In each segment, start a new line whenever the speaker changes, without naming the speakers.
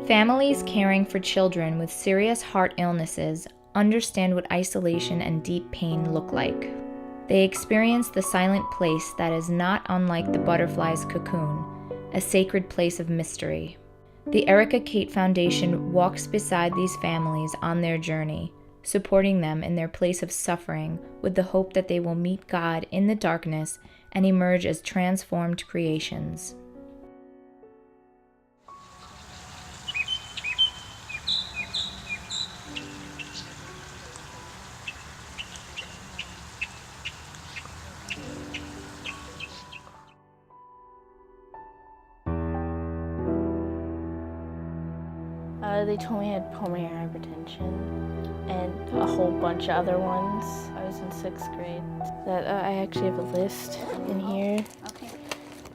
Families caring for children with serious heart illnesses understand what isolation and deep pain look like. They experience the silent place that is not unlike the butterfly's cocoon, a sacred place of mystery. The Erika Kate Foundation walks beside these families on their journey, supporting them in their place of suffering with the hope that they will meet God in the darkness and emerge as transformed creations.
They told me I had pulmonary hypertension and a whole bunch of other ones. I was in 6th grade. That I actually have a list in here.
Okay.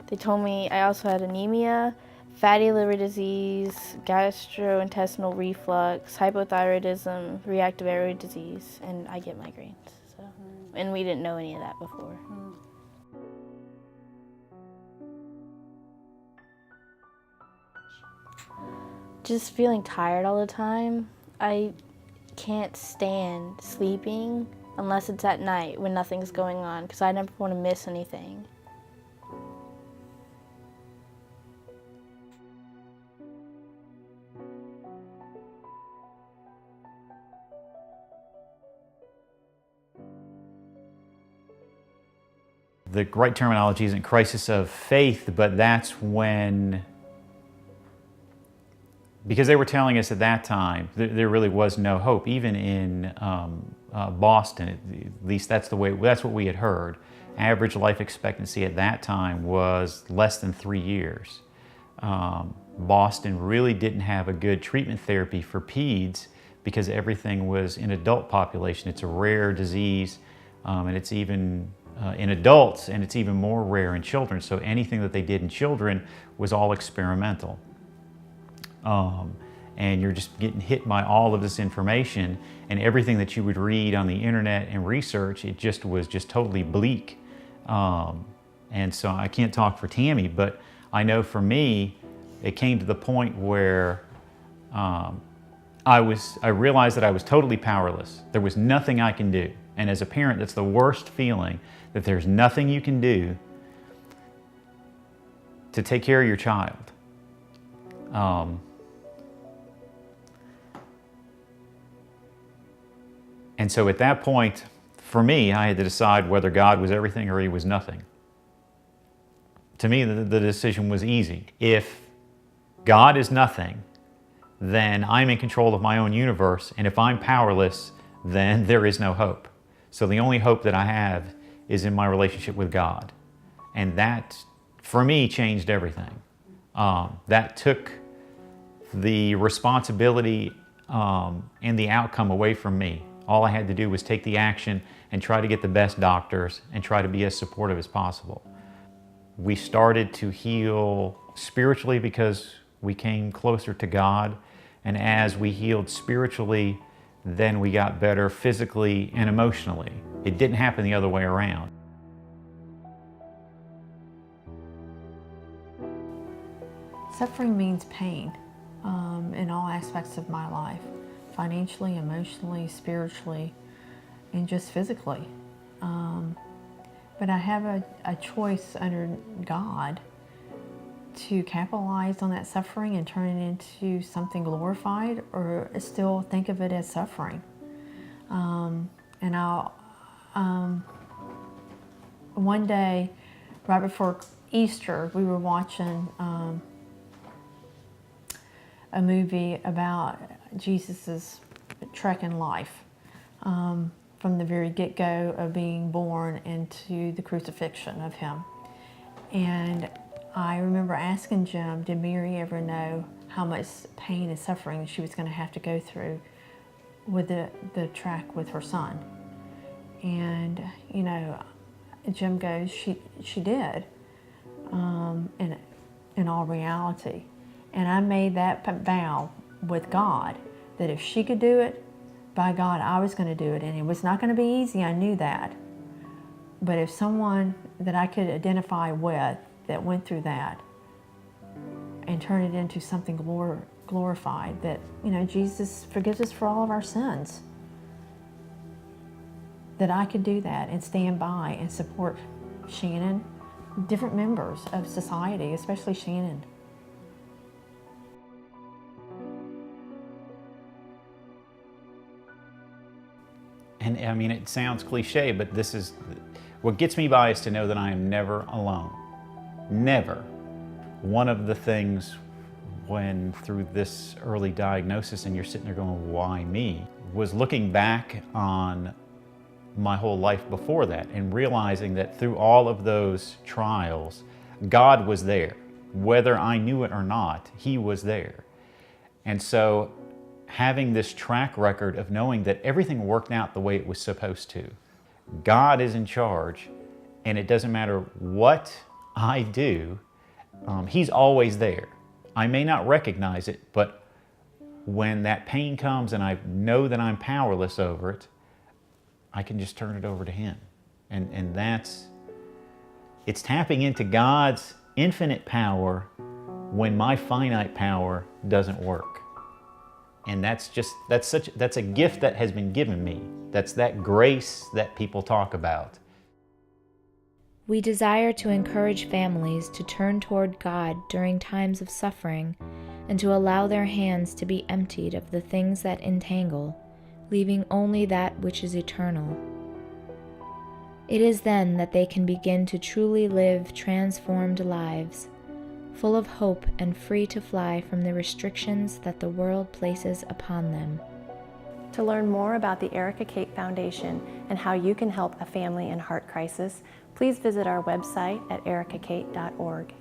They told me I also had anemia, fatty liver disease, gastrointestinal reflux, hypothyroidism, reactive airway disease, and I get migraines. So, and we didn't know any of that before. Just feeling tired all the time. I can't stand sleeping unless it's at night when nothing's going on, because I never want to miss anything.
The right terminology isn't crisis of faith, but that's when, because they were telling us at that time there really was no hope, even in Boston. At least that's what we had heard. Average life expectancy at that time was less than 3 years. Boston really didn't have a good treatment therapy for peds because everything was in adult population. It's a rare disease, and it's even in adults, and it's even more rare in children. So anything that they did in children was all experimental. And you're just getting hit by all of this information, and everything that you would read on the internet and research, it just was just totally bleak. And so I can't talk for Tammy, but I know for me, it came to the point where I realized that I was totally powerless. There was nothing I can do. And as a parent, that's the worst feeling, that there's nothing you can do to take care of your child. And so at that point, for me, I had to decide whether God was everything or He was nothing. To me, the decision was easy. If God is nothing, then I'm in control of my own universe, and if I'm powerless, then there is no hope. So the only hope that I have is in my relationship with God. And that, for me, changed everything. That took the responsibility and the outcome away from me. All I had to do was take the action and try to get the best doctors and try to be as supportive as possible. We started to heal spiritually because we came closer to God. And as we healed spiritually, then we got better physically and emotionally. It didn't happen the other way around.
Suffering means pain in all aspects of my life, financially, emotionally, spiritually, and just physically. But I have a choice under God to capitalize on that suffering and turn it into something glorified, or still think of it as suffering. And one day, right before Easter, we were watching a movie about Jesus's trek in life, from the very get-go of being born into the crucifixion of Him. And I remember asking Jim, did Mary ever know how much pain and suffering she was going to have to go through with the track with her son? And, you know, Jim goes, she did, in all reality. And I made that vow with God, that if she could do it, by God, I was going to do it. And it was not going to be easy, I knew that. But if someone that I could identify with that went through that, and turn it into something glorified, that, you know, Jesus forgives us for all of our sins. That I could do that and stand by and support Shannon, different members of society, especially Shannon.
And I mean, it sounds cliche, but this is what gets me by, is to know that I am never alone. Never. One of the things when through this early diagnosis and you're sitting there going, why me? Was looking back on my whole life before that and realizing that through all of those trials, God was there. Whether I knew it or not, He was there. And so having this track record of knowing that everything worked out the way it was supposed to. God is in charge, and it doesn't matter what I do, He's always there. I may not recognize it, but when that pain comes and I know that I'm powerless over it, I can just turn it over to Him. And it's tapping into God's infinite power when my finite power doesn't work. And that's a gift that has been given me. That's that grace that people talk about.
We desire to encourage families to turn toward God during times of suffering and to allow their hands to be emptied of the things that entangle, leaving only that which is eternal. It is then that they can begin to truly live transformed lives, full of hope and free to fly from the restrictions that the world places upon them.
To learn more about the Erika Kate Foundation and how you can help a family in heart crisis, please visit our website at erikakate.org.